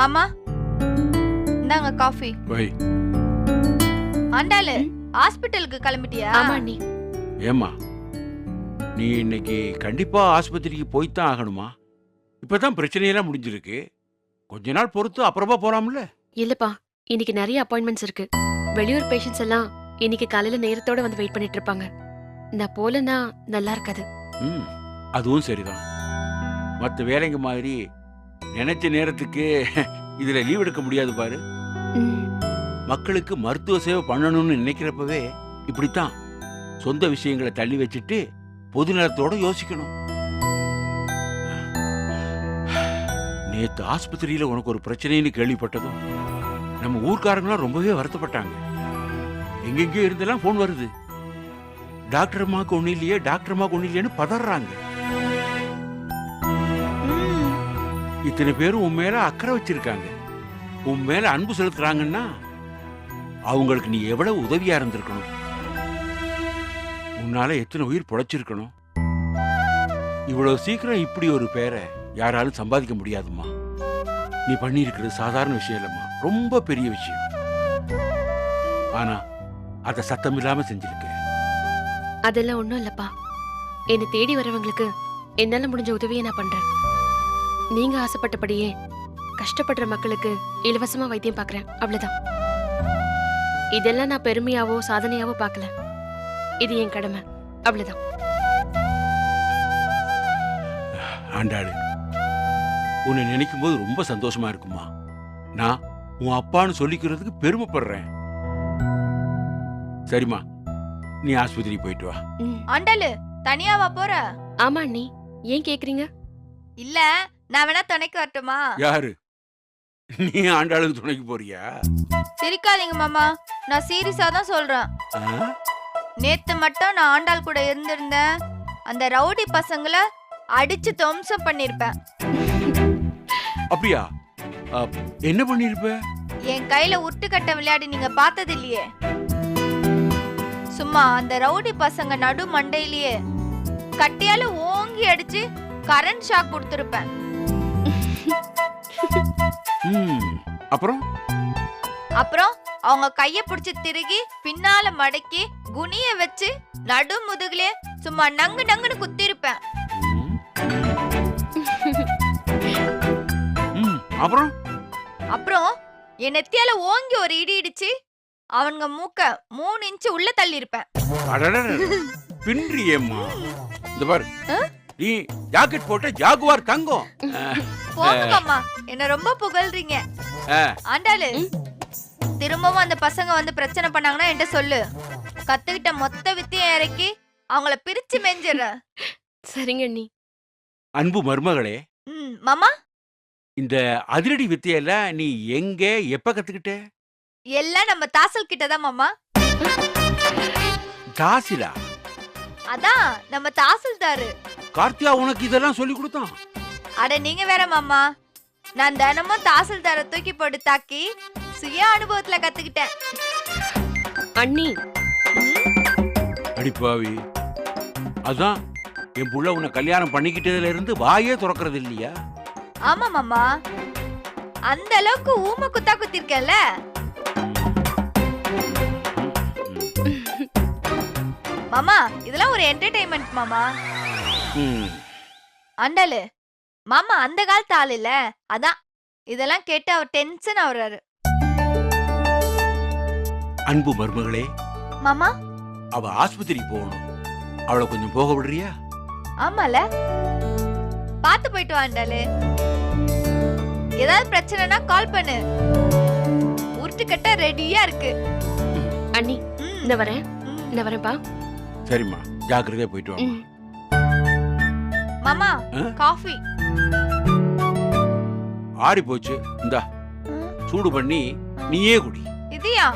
மாமா இந்தாங்க காஃபி. வை. ஆண்டாளு ஹாஸ்பிட்டலுக்கு கிளம்பிட்டியா? ஆமா அண்ணி. ஏம்மா நீ இன்னைக்கு கண்டிப்பா ஆஸ்பத்திரிக்கு போய்த்தான் ஆகணுமா? இப்பதான் பிரச்சனையெல்லாம் முடிஞ்சிருக்கு. கொஞ்ச நாள் பொறுத்து அப்புறமா போலாம்ல? இல்லப்பா, இன்னைக்கு நிறைய அப்பாயின்மெண்ட்ஸ் இருக்கு. வெளியூர் பேஷண்ட்ஸ் எல்லாம் இன்னைக்கு காலையில நேரத்தோட வந்து வெயிட் பண்ணிட்டு இருப்பாங்க. நான் போலனா நல்லா இருக்காது. ம், அதுவும் சரிதான். மற்ற வேலைங்க மாதிரி நினைச்ச நேரத்துக்கு இதுல லீவ் எடுக்க முடியாது பாரு. ம், மக்களுக்கு மருத்துவ சேவை பண்ணணும்னு நினைக்கிறப்பவே இப்படித்தான் சொந்த விஷயங்களை தள்ளி வச்சுட்டு பொது நலத்தோட யோசிக்கணும். நேத்து ஆஸ்பத்திரியில உனக்கு ஒரு பிரச்சனைன்னு கேள்விப்பட்டதும் நம்ம ஊர்க்காரங்களாம் ரொம்பவே வருத்தப்பட்டாங்க. எங்கெங்கயோ இருந்தெல்லாம் போன் வருது. டாக்டர் அம்மாவுக்கு ஒண்ணு இல்லையே, டாக்டர் அம்மாவுக்கு ஒண்ணு இல்லையேன்னு பதறாங்க. ம், இத்தனை பேரும் உன் மேல அக்கறை வச்சிருக்காங்க, உன் மேல அன்பு செலுத்துறாங்கன்னா அவங்களுக்கு நீ எவ்வளவு உதவியா இருந்திருக்கணும். உன்னால எத்தனை உயிர் பொழைச்சிருக்கணும். இவ்வளவு சீக்கிரம் இப்படி ஒரு பேரை யாராலும் சம்பாதிக்க முடியாதும்மா. நீ பண்ணியிருக்கிறது சாதாரண விஷயம் இல்லம்மா, ரொம்ப பெரிய விஷயம். ஆனா அத சத்தம் இல்லாம செஞ்சிருக்க. அதெல்லாம் ஒண்ணும் இல்லப்பா. என்னை தேடி வரவங்களுக்கு என்னால முடிஞ்ச உதவியை நான் பண்றேன். நீங்க ஆசைப்பட்டபடியே கஷ்டப்படுற மக்களுக்கு இலவசமா வைத்தியம் பார்க்கறேன், அவ்வளவுதான். இதெல்லாம் நான் பெருமையாவோ சாதனையாவோ பார்க்கல. இது என் கடமை, அவ்வளவுதான். ஆண்டாளு, உன்னை நினைக்கும் போது ரொம்ப சந்தோஷமா இருக்குமா. நான் உன் அப்பான்னு சொல்லிக்கிறதுக்கு பெருமைப்படுறேன். சரிம்மா, நீ ஆஸ்பத்திரி போயிட்டு வா. ம். ஆண்டாளு தனியாவா போற? ஆமா அண்ணி, ஏன் கேக்குறீங்க? இல்ல நான் வேணா துணைக்கு வரட்டுமா? யாரு? நீ ஆண்டாளுக்கு துணைக்கு போறியா? சிரிக்காதீங்க மாமா, நான் சீரியஸா தான் சொல்றேன். ஆ? நேத்து மட்டும் நான் ஆண்டாள் கூட இருந்திருந்தேன், அந்த ரவுடி பசங்களை அடிச்சு துவம்சம் பண்ணிருப்பேன். அப்படியா? என்ன பண்ணிருப்ப? என் கையில உருட்டுக்கட்டை விளையாடி நீங்க பார்த்தது இல்லையே. சும்மா அந்த ரவுடி பசங்க நடு மண்டையிலேயே கட்டையால ஓங்கி அடிச்சு கரண்ட் ஷாக் கொடுத்திருப்பேன். அப்புறம் அப்புறம் அவங்க கைய பிடிச்சு திருகி பின்னால மடக்கி குனிய வச்சு நடு முதுகுலே சும்மா நங்கு நங்குன்னு குத்திருப்பேன். அப்புறம் அப்புறம் என் நெத்தியால ஓங்கி ஒரு இடி இடிச்சு அவனுங்க மூக்க 3 இன்ச்சு உள்ள தள்ளி இருப்பேன். பின்றியேம்மா, இந்த பாரு, நீ ஜாக்கெட் போட்ட ஜாகுவார் தங்கம். போங்க மாமா, என்ன ரொம்ப புகழ்றீங்க. ஆண்டாளு, திரும்பவும் அந்த பசங்க வந்து பிரச்சனை பண்ணாங்கன்னா என்கிட்ட சொல்லு. கத்துக்கிட்ட மொத்த வித்தையும் இறக்கி அவங்கள பிரிச்சு மெஞ்சிடுறேன். சரிங்க அண்ணி. அன்பு மருமகளே, மாமா, இந்த அதிரடி வித்தையெல்லாம் நீ எங்க எப்ப கத்துக்கிட்ட? எல்லாம் நம்ம தாசல் கிட்டதான் மாமா. தாசிலா? அதான் நம்ம தாசில்தாரு. கார்த்தியா உனக்கு இதெல்லாம் சொல்லி கொடுத்தான்? அட நீங்க வேற மாமா, நான் தினமும் தாசில்தாரை தூக்கி போட்டு தாக்கி சுய அனுபவத்துல கத்துக்கிட்டேன். அண்ணி, அடிப்பாவி, அதான் என் புள்ள உன்னை கல்யாணம் பண்ணிக்கிட்டதுல இருந்து வாயே துறக்கிறது இல்லையா? ஆமா மாமா, அந்த அளவுக்கு ஊமை குத்தா குத்திருக்கல. மாமா, இதெல்லாம் ஒரு என்டர்டெயின்மெண்ட் மாமா. ஆண்டாளு, மாமா அந்த காலத்து ஆள் இல்ல, அதான் இதெல்லாம் கேட்டு அவர் டென்ஷன் ஆகுறாரு. அன்பு மருமகளே, மாமா, அவ ஆஸ்பத்திரி போகணும், அவளை கொஞ்சம் போக விடுறியா? ஆமால, பாத்து போயிட்டு வா ஆண்டாளு. ஏதாவது பிரச்சனைனா கால் பண்ணு, உருட்டுக்கட்ட ரெடியா இருக்கு. அண்ணி, இந்த வரேன், இந்த வரேன்ப்பா. சரிம்மா, ஜாக்கிரதையா போயிட்டு வாமா. மாமா, காஃபி ஆறி போச்சு, இந்தா சூடு பண்ணி நீயே குடி. இதையா?